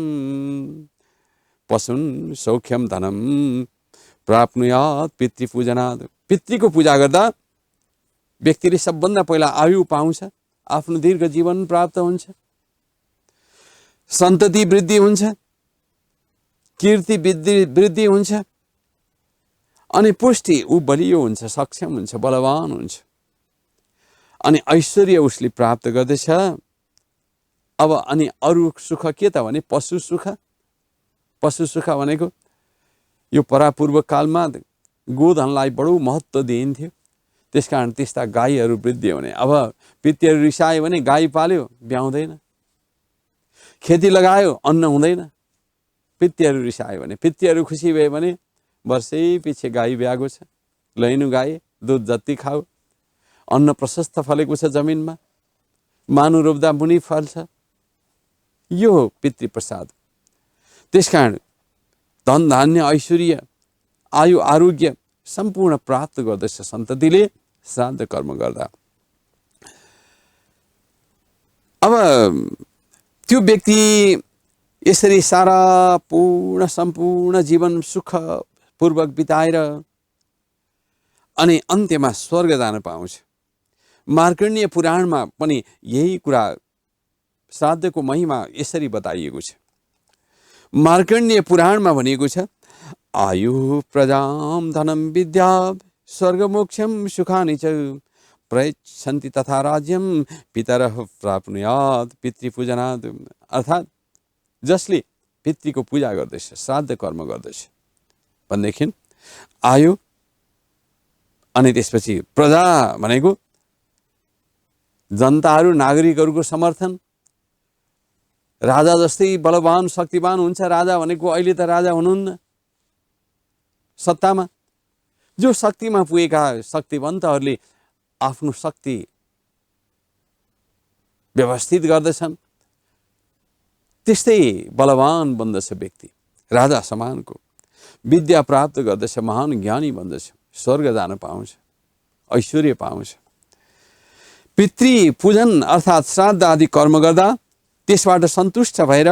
पशुन सौख्यम धनम प्राप्नुयात् पितृपूजनात्। पितृको पूजा गर्दा व्यक्तिले सबभन्दा पहिला आयु पाउँछ, आफ्नो दीर्घ जीवन प्राप्त हुन्छ, सन्तति वृद्धि हुन्छ, कीर्ति वृद्धि हुन्छ अनि पुष्टि ऊ बलियो हुन्छ, सक्षम हुन्छ, बलवान हुन्छ अनि ऐश्वर्य उसले प्राप्त गर्दछ। अब अनि अरू सुख के त भने पशु सुख। पशु सुख भनेको यो परापूर्व कालमा गोधनलाई बडो महत्त्व दिइन्थ्यो। त्यसकारण त्यस्ता गाईहरू वृद्धि हुने। अब पितृहरू रिसायो भने गाई पाल्यो, ब्याउँदैन। खेती लगायो, अन्न हुँदैन। पितृहरू रिसायो भने, पितृहरू खुसी भए भने वर्षै पछि गाई ब्याएको छ, लैनु गाई, दुध जति खाऊ, अन्न प्रशस्त फलेको छ जमिनमा, मानु रोप्दा मुनि फल्छ। यो हो पितृप्रसाद। त्यसकारण धन धान्य ऐश्वर्य आयु आरोग्य सम्पूर्ण प्राप्त गर्दछ सन्ततिले श्राद्ध कर्म गर्दा। अब त्यो व्यक्ति यसरी सारा पूर्ण सम्पूर्ण जीवन सुखपूर्वक बिताएर अनि अन्त्यमा स्वर्ग जान पाउँछ। मार्कण्डेय पुराणमा पनि यही कुरा श्राद्धको महिमा यसरी बताइएको छ। मार्कण्डेय पुराणमा भनिएको छ, आयु प्रजाम धनम विद्या स्वर्गमोक्षम सुखानि च प्रयच्छन्ति तथा राज्यम पितरः प्राप्नुयात् पितृपूजनात्। अर्थात् जसले पितृको पूजा गर्दैछ, श्राद्ध कर्म गर्दैछ भनेदेखि आयु अनि त्यसपछि प्रजा भनेको जनताहरू, नागरिकहरूको समर्थन, राजा जस्तै बलवान शक्तिवान हुन्छ राजा भनेको। अहिले त राजा हुनुहुन्न सत्तामा, जो शक्तिमा पुगेका शक्तिवन्तहरूले आफ्नो शक्ति व्यवस्थित गर्दछन्, त्यस्तै बलवान बन्दछ व्यक्ति, राजा समानको। विद्या प्राप्त गर्दछ, महान ज्ञानी बन्दछ, स्वर्ग जान पाउँछ, ऐश्वर्य पाउँछ। पितृ पूजन अर्थात् श्राद्ध आदि कर्म गर्दा त्यसबाट सन्तुष्ट भएर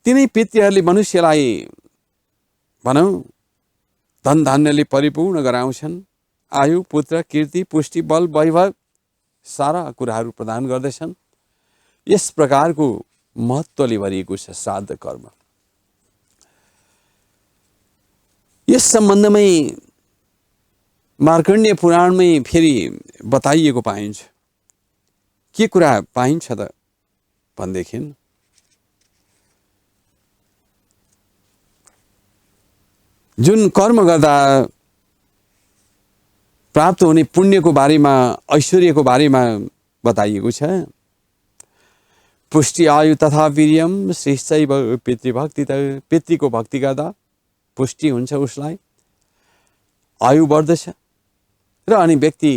तिनै पितृहरूले मनुष्यलाई भनौँ धन धान्यले परिपूर्ण गराउँछन्। आयु, पुत्र, कीर्ति, पुष्टि, बल, वैभव सारा कुराहरू प्रदान गर्दछन्। यस प्रकारको महत्त्वले भरिएको छ श्राद्ध कर्म। यस सम्बन्धमै मार्कण्डेय पुराणमै फेरि बताइएको पाइन्छ। के कुरा पाइन्छ त भनेदेखि जुन कर्म गर्दा प्राप्त हुने पुण्यको बारेमा, ऐश्वर्यको बारेमा बताइएको छ। पुष्टि, आयु तथा वीर्यम श्रेष्ठैव पितृभक्ति। त पितृको भक्ति गर्दा पुष्टि हुन्छ, उसलाई आयु बढ्दछ र अनि व्यक्ति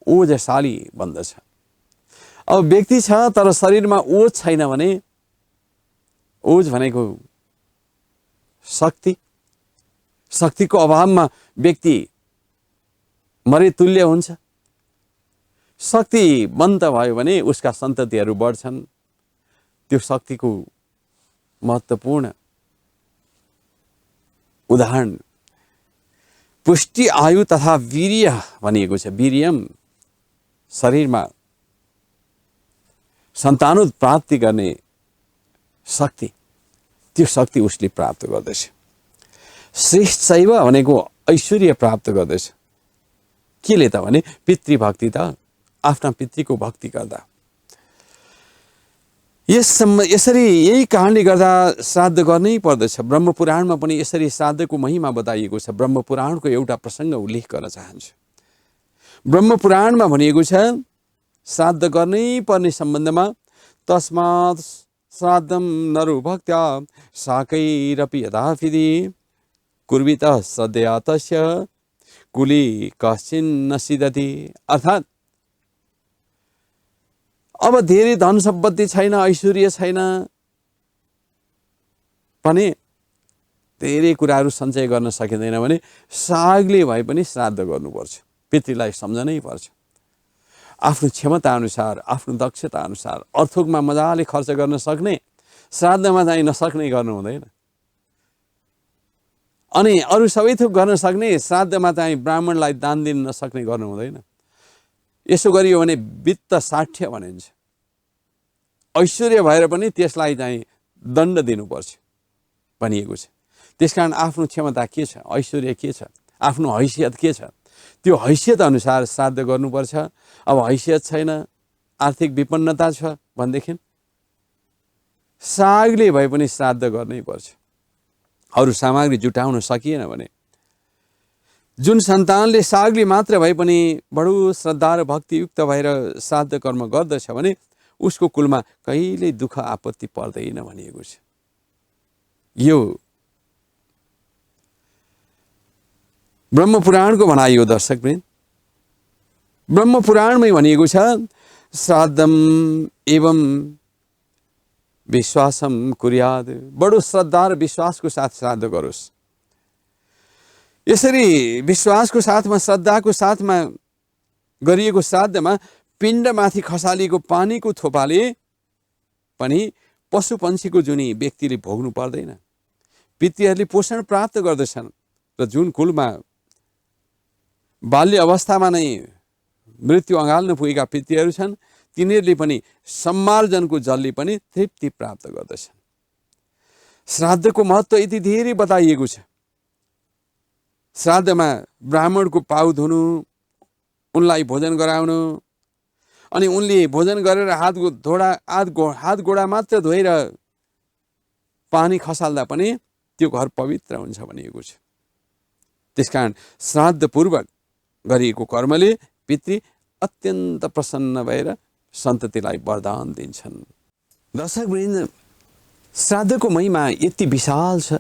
ओजशाली बन्दछ। अब व्यक्ति छ तर शरीरमा ओज छैन भने, ओज भनेको शक्ति, शक्तिको अभावमा व्यक्ति मरेतुल्य हुन्छ। शक्तिवन्त भयो भने उसका सन्ततिहरू बढ्छन्। त्यो शक्तिको महत्त्वपूर्ण उदाहरण पुष्टि, आयु तथा वीर्य भनिएको छ। वीर्यम शरीरमा सन्तानोत्पत्ति गर्ने शक्ति, त्यो शक्ति उसले प्राप्त गर्दछ। श्रेष्ठ शैव भनेको ऐश्वर्य प्राप्त गर्दछ। केले त भने पितृभक्ति, त आफ्ना पितृको भक्ति गर्दा। यसरी यही कारणले गर्दा श्राद्ध गर्नै पर्दछ। ब्रह्मपुराणमा पनि यसरी श्राद्धको महिमा बताइएको छ। ब्रह्मपुराणको एउटा प्रसङ्ग उल्लेख गर्न चाहन्छु। ब्रह्मपुराणमा भनिएको छ श्राद्ध गर्नै पर्ने सम्बन्धमा, तस्मात् श्राद्धम नरो भक्त्या साकैरपि यथाविधि कुर्वितः श्रद्धया तस्य कुली कश्चिन्न सिद्धति। अर्थात् अब धेरै धन सम्पत्ति छैन, ऐश्वर्य छैन भने, धेरै कुराहरू सञ्चय गर्न सकिँदैन भने सागले भए पनि श्राद्ध गर्नुपर्छ। पितृलाई सम्झनै पर्छ। आफ्नो क्षमता अनुसार, आफ्नो दक्षता अनुसार अर्थोकमा मजाले खर्च गर्न सक्ने, श्राद्धमा चाहिँ नसक्ने गर्नु हुँदैन। अनि अरू सबै थोक गर्न सक्ने, श्राद्धमा चाहिँ ब्राह्मणलाई दान दिन नसक्ने गर्नु हुँदैन। यसो गरियो भने वित्त साठ्य भनिन्छ। ऐश्वर्य भएर पनि त्यसलाई चाहिँ दण्ड दिनुपर्छ भनिएको छ। त्यसकारण आफ्नो क्षमता के छ, ऐश्वर्य के छ, आफ्नो हैसियत के छ, त्यो हैसियत अनुसार श्राद्ध गर्नुपर्छ। अब हैसियत छैन, आर्थिक विपन्नता छ भनेदेखि सागले भए पनि श्राद्ध गर्नै पर्छ। अरू सामग्री जुटाउन सकिएन भने, जुन सन्तानले सागले मात्र भए पनि बडो श्रद्धा र भक्तियुक्त भएर श्राद्ध कर्म गर्दछ भने उसको कुलमा कहिल्यै दुःख आपत्ति पर्दैन भनिएको छ। यो ब्रह्मपुराणको भनाइ हो दर्शकवृन्द। ब्रह्मपुराणमै भनिएको छ श्राद्धम एवं विश्वासम कुर्याद। बडो श्रद्धा र विश्वासको साथ श्राद्ध गरोस्। यसरी विश्वासको साथमा, श्रद्धाको साथमा गरिएको श्राद्धमा पिण्डमाथि खसालिएको पानीको थोपाले पनि पशु पन्छीको जुनी व्यक्तिले भोग्नु पर्दैन। पितृहरूले पोषण प्राप्त गर्दछन् र जुन कुलमा बाल्य अवस्थामा नै मृत्यु अँगाल्न पुगेका पितृहरू छन् तिनीहरूले पनि सम्मार्जनको जलले पनि तृप्ति प्राप्त गर्दछन्। श्राद्धको महत्त्व यति धेरै बताइएको छ। श्राद्धमा ब्राह्मणको पाउ धुनु, उनलाई भोजन गराउनु, अनि उनले भोजन गरेर हात गोडा मात्र धोएर पानी खसाल्दा पनि त्यो घर पवित्र हुन्छ भनिएको छ। त्यसकारण श्राद्धपूर्वक गरिएको कर्मले पितृ अत्यन्त प्रसन्न भएर सन्ततिलाई वरदान दिन्छन्। दर्शकवृन्द, श्राद्धको महिमा यति विशाल छ।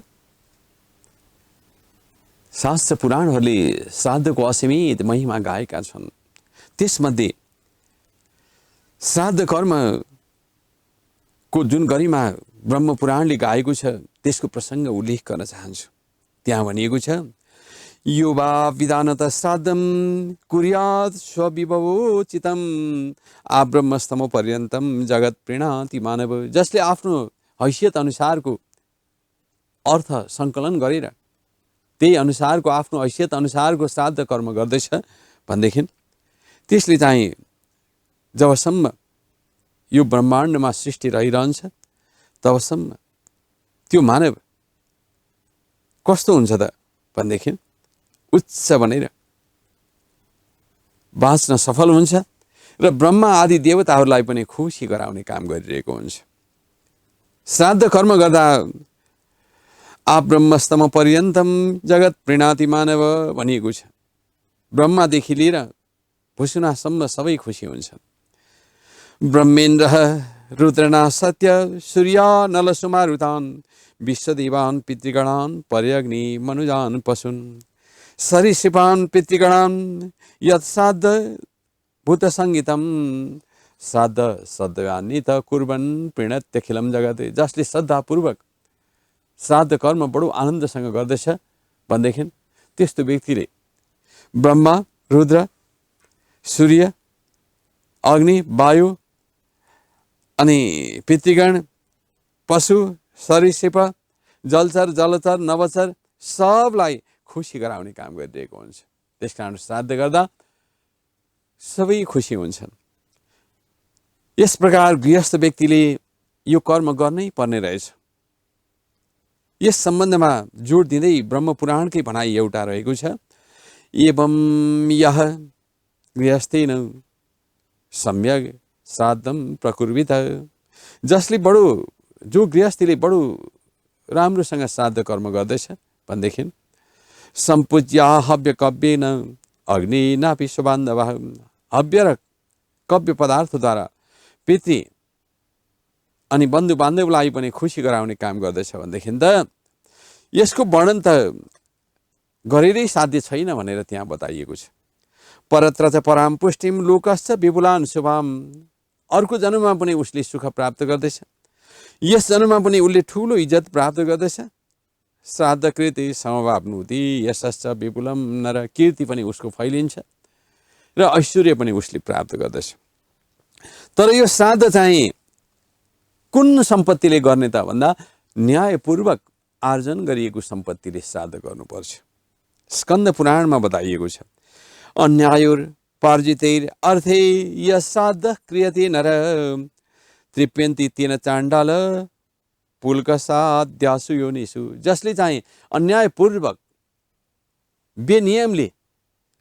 शास्त्र पुराणहरूले श्राद्धको असीमित महिमा गाएका छन्। त्यसमध्ये श्राद्ध कर्मको जुन गरिमा ब्रह्म पुराणले गाएको छ त्यसको प्रसङ्ग उल्लेख गर्न चाहन्छु। त्यहाँ भनिएको छ, यो वा विधानत श्राद्धम कुर्यात् स्वविभवोचितम आब्रह्मस्तमो पर्यन्तम जगत प्रीणाति मानव। जसले आफ्नो हैसियत अनुसारको अर्थ सङ्कलन गरेर त्यही अनुसारको आफ्नो हैसियत अनुसारको श्राद्ध कर्म गर्दैछ भनेदेखि त्यसले चाहिँ जबसम्म यो ब्रह्माण्डमा सृष्टि रहिरहन्छ तबसम्म त्यो मानव कस्तो हुन्छ त भनेदेखि उच्च बनेर बाँच्न सफल हुन्छ र ब्रह्मा आदि देवताहरूलाई पनि खुसी गराउने काम गरिरहेको हुन्छ। श्राद्ध कर्म गर्दा आब्रह्मस्तम पर्यन्तम जगत प्रीणाति मानव भनिएको छ। ब्रह्मादेखि लिएर भुसुनासम्म सबै खुसी हुन्छन्। ब्रह्मेन्द्र रुद्रना सत्य सूर्य नलसुमारुतान विश्वदेवान पितृगणान पर्यग्नि मनुजान पशुन सरीसृपान पितृगणान यत्साद्ध भूत संगीतम श्राद्ध श्रद्धान्वित कुर्बन प्रीणत्यखिलम जगत। जसले श्रद्धापूर्वक श्राद्ध कर्म बडो आनन्दसँग गर्दछ भनेदेखि त्यस्तो व्यक्तिले ब्रह्मा, रुद्र, सूर्य, अग्नि, वायु अनि पितृगण, पशु, सरीसृप, जलचर, जलचर, नवचर सबलाई खुसी गराउने काम गरिरहेको हुन्छ। त्यसकारण श्राद्ध गर्दा सबै खुसी हुन्छन्। यस प्रकार गृहस्थ व्यक्तिले यो कर्म गर्नै पर्ने रहेछ। यस सम्बन्धमा जोड दिँदै ब्रह्म पुराणकै भनाइ एउटा रहेको छ, एवं यह गृहस्थेन सम्यक श्राद्धम प्रकुर्वित। जो गृहस्थीले बडो राम्रोसँग श्राद्ध कर्म गर्दैछ भनेदेखि सम्पूज्या हव्य कव्येन अग्नि नापि स्वबान्धव। हव्य र कव्य पदार्थद्वारा पितृ अनि बन्धु बान्धवलाई पनि खुसी गराउने काम गर्दछ भनेदेखि त यसको वर्णन त गरेरै साध्य छैन भनेर त्यहाँ बताइएको छ। परत्र च पराम पुष्टिम लोकश्च विपुलान शुभाम। अर्को जन्ममा पनि उसले सुख प्राप्त गर्दैछ, यस जन्ममा पनि उसले ठुलो इज्जत प्राप्त गर्दैछ। श्राद्ध कृति समभावनुति यशश्च विपुलम नर। कीर्ति पनि उसको फैलिन्छ र ऐश्वर्य पनि उसले प्राप्त गर्दछ। तर यो श्राद्ध चाहिँ कुन सम्पत्तिले गर्ने त भन्दा न्यायपूर्वक आर्जन गरिएको सम्पत्तिले श्राद्ध गर्नुपर्छ। स्कन्द पुराणमा बताइएको छ, अन्यायुर पार्जितैर अर्थे यश्राद्ध क्रियते नर तृप्यन्ति तेन चाण्डाल पुल्कसाद्यासु योनिषु। जसले चाहिँ अन्यायपूर्वक बेनियमले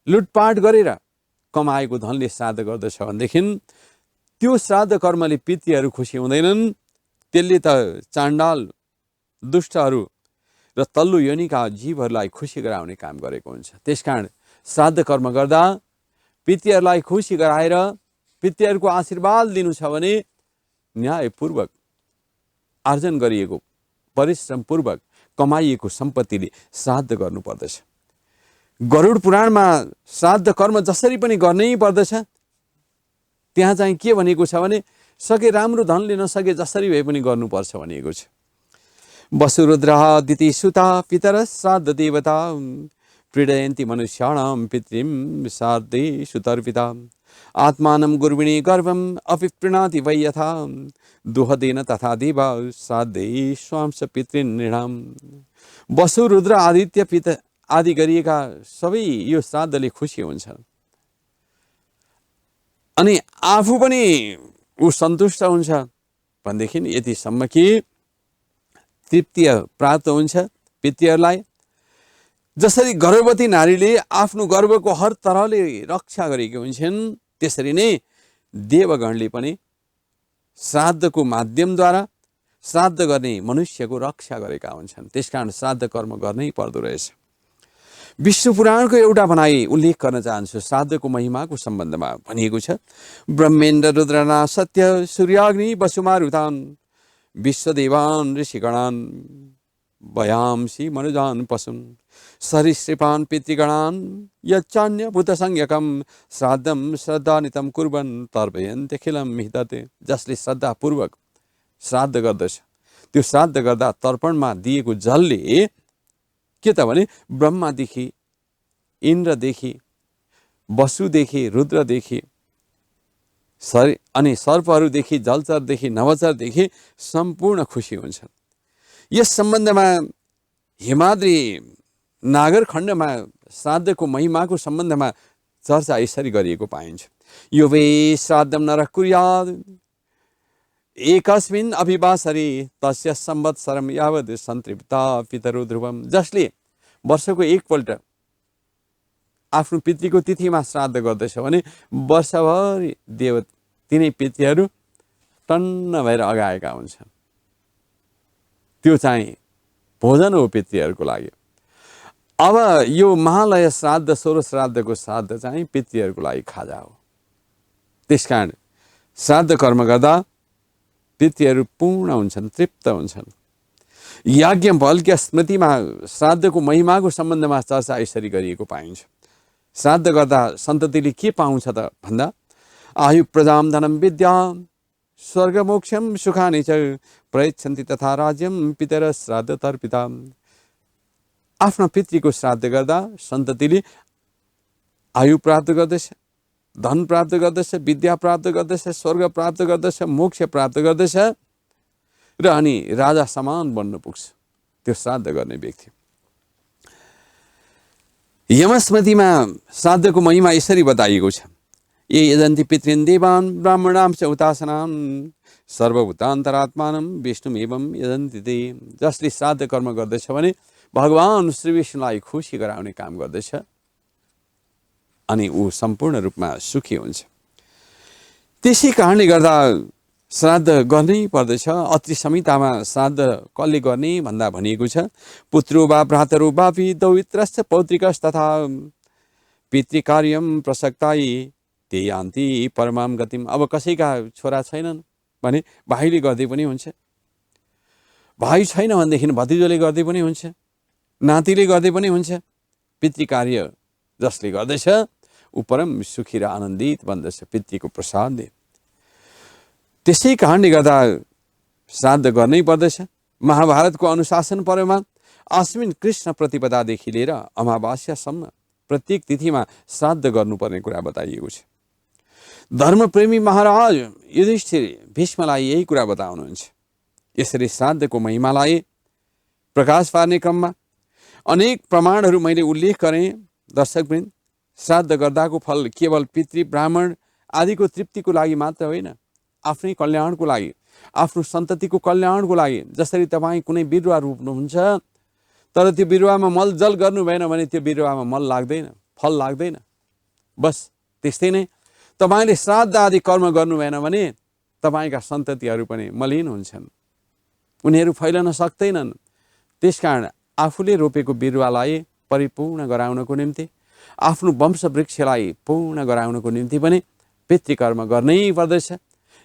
लुटपाट गरेर कमाएको धनले श्राद्ध गर्दछ भनेदेखि त्यो श्राद्ध कर्मले पितृहरू खुसी हुँदैनन्। त्यसले त चाण्डाल दुष्टहरू र तल्लो योनिका जीवहरूलाई खुसी गराउने काम गरेको हुन्छ। त्यसकारण श्राद्ध कर्म गर्दा पितृहरूलाई खुसी गराएर पितृहरूको आशीर्वाद लिनु छ भने न्यायपूर्वक आर्जन गरिएको परिश्रमपूर्वक कमाइएको सम्पत्तिले श्राद्ध गर्नुपर्दछ। गरुड पुराणमा श्राद्ध कर्म जसरी पनि गर्नै पर्दछ। त्यहाँ चाहिँ के भनेको छ भने सके राम्रो धनले नसके जसरी भए पनि गर्नुपर्छ भनिएको छ। वसुरुद्रः दिति सुता पितर श्राद्ध देवता प्रीडयन्ति मनुष्याणां पितृं श्राद्धे सुतर्पिता आत्मानं गुर्विणी गर्भम अपि प्रीणाति वै यथा दुहदेन तथा देवा श्राद्धे स्वांश पितृनृणाम। वसु, रुद्र, आदित्य, पितर आदि गरिएका सबै यो श्राद्धले खुसी हुन्छन्। अनि आफू पनि ऊ सन्तुष्ट हुन्छ भनेदेखि यतिसम्म कि तृप्ति प्राप्त हुन्छ पितृहरूलाई। जसरी गर्भवती नारीले आफ्नो गर्भको हर तरहले रक्षा गरेकी हुन्छन्, त्यसरी नै देवगणले पनि श्राद्धको माध्यमद्वारा श्राद्ध गर्ने मनुष्यको रक्षा गरेका हुन्छन्। त्यसकारण श्राद्ध कर्म गर्नै पर्दो रहेछ। विष्णु पुराणको एउटा भनाइ उल्लेख गर्न चाहन्छु। श्राद्धको महिमाको सम्बन्धमा भनिएको छ, ब्रह्मेन्द्र रुद्रना सत्य सूर्याग्नि वसुमारुतान विश्वदेवान ऋषिगणान वयांसी मनुजान पशुन सरीसृपान पितृगणान यच्चान्य भूतसंज्ञकम श्राद्धम श्रद्धानितम कुर्बन तर्पयन्त्यखिलम मिहिदते। जसले श्रद्धापूर्वक श्राद्ध गर्दछ, त्यो श्राद्ध गर्दा तर्पणमा दिएको जलले के त भने ब्रह्मादेखि, इन्द्रदेखि, वसुदेखि, रुद्रदेखि अनि सर्पहरूदेखि, जलचरदेखि, नवचरदेखि सम्पूर्ण खुसी हुन्छन्। यस सम्बन्धमा हिमाद्री नागरखण्डमा श्राद्धको महिमाको सम्बन्धमा चर्चा यसरी गरिएको पाइन्छ। यो वे श्राद्धम नरः कुर्यात् एकस्मिन् अभिवासरे तस्य संवत्सरम यावत् सन्तृप्ता पितरो ध्रुवम। जसले वर्षको एकपल्ट आफ्नो पितृको तिथिमा श्राद्ध गर्दछ भने वर्षभरि तिनै पितृहरू टन्न भएर अगाएका हुन्छन्। त्यो चाहिँ भोजन हो पितृहरूको लागि। अब यो महालय श्राद्ध, सोह्र श्राद्धको श्राद्ध चाहिँ पितृहरूको लागि खाजा हो। त्यसकारण श्राद्ध कर्म गर्दा पितृहरू पूर्ण हुन्छन्, तृप्त हुन्छन्। याज्ञवल्क्य स्मृतिमा श्राद्धको महिमाको सम्बन्धमा चर्चा यसरी गरिएको पाइन्छ। श्राद्ध गर्दा सन्ततिले के पाउँछ त भन्दा आयु प्रजाम धनम विद्या स्वर्गमोक्षम सुखानि च प्रयच्छन्ति तथा राज्यम पितर श्राद्ध तर्पिता। आफ्ना पितृको श्राद्ध गर्दा सन्ततिले आयु प्राप्त गर्दछ, धन प्राप्त गर्दछ, विद्या प्राप्त गर्दछ, स्वर्ग प्राप्त गर्दछ, मोक्ष प्राप्त गर्दछ र अनि राजा समान बन्न पुग्छ त्यो श्राद्ध गर्ने व्यक्ति। यमस्मृतिमा श्राद्धको महिमा यसरी बताइएको छ, ये यजन्ति पितॄन् देवान् ब्राह्मणांश्च उतासनान् सर्वभूतान्तरात्मानं विष्णुमेवं यजन्ति ते। जसले श्राद्ध कर्म गर्दछ भने भगवान श्री विष्णुलाई खुसी गराउने काम गर्दछ अनि ऊ सम्पूर्ण रूपमा सुखी हुन्छ। त्यसै कारणले गर्दा श्राद्ध गर्नै पर्दछ। अत्रि संहितामा श्राद्ध कसले गर्ने भन्दा भनिएको छ, पुत्रो वा भ्रातरो वापि दौहित्रश्च पौत्रिकस् तथा पितृकार्यं प्रसक्ताय ते यान्ति परमां गतिम। अब कसैका छोरा छैनन् भने भाइले गर्दै पनि हुन्छ, भाइ छैन भनेदेखि भतिजोले गर्दै पनि हुन्छ, नातिले गर्दै पनि हुन्छ। पितृकार्य जसले गर्दछ ऊ परम सुखी र आनन्दित बन्दछ पितृको प्रसादले। त्यसै कारणले गर्दा श्राद्ध गर्नै पर्दछ। महाभारतको अनुशासन पर्वमा आश्विन कृष्ण प्रतिपदादेखि लिएर अमावास्यासम्म प्रत्येक तिथिमा श्राद्ध गर्नुपर्ने कुरा बताइएको छ। धर्मप्रेमी महाराज युधिष्ठिर भीष्मलाई यही कुरा बताउनुहुन्छ। यसरी श्राद्धको महिमालाई प्रकाश पार्ने क्रममा अनेक प्रमाणहरू मैले उल्लेख गरेँ। दर्शकवृन्द, श्राद्ध गर्दाको फल केवल पितृ ब्राह्मण आदिको तृप्तिको लागि मात्र होइन, आफ्नै कल्याणको लागि, आफ्नो सन्ततिको कल्याणको लागि। जसरी तपाईँ कुनै बिरुवा रोप्नुहुन्छ तर त्यो बिरुवामा मल जल गर्नु भएन भने त्यो बिरुवामा मल लाग्दैन, फल लाग्दैन। बस त्यस्तै नै तपाईँले श्राद्ध आदि कर्म गर्नु भएन भने तपाईँका सन्ततिहरू पनि मलिन हुन्छन्, उनीहरू फैलन सक्दैनन्। त्यसकारण आफूले रोपेको बिरुवालाई परिपूर्ण गराउनको निम्ति, आफ्नो वंशवृक्षलाई पूर्ण गराउनको निम्ति पनि पितृकर्म गर्नै पर्दछ।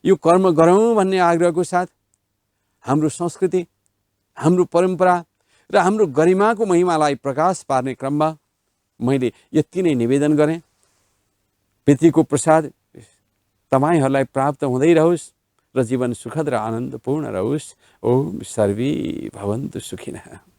यो कर्म गरौँ भन्ने आग्रहको साथ हाम्रो संस्कृति, हाम्रो परम्परा र हाम्रो गरिमाको महिमालाई प्रकाश पार्ने क्रममा मैले यति नै निवेदन गरेँ। पितृको प्रसाद तपाईँहरूलाई प्राप्त हुँदै रहोस् र जीवन सुखद र आनन्दपूर्ण रहोस्। ओम सर्वे भवन्तु सुखिनः।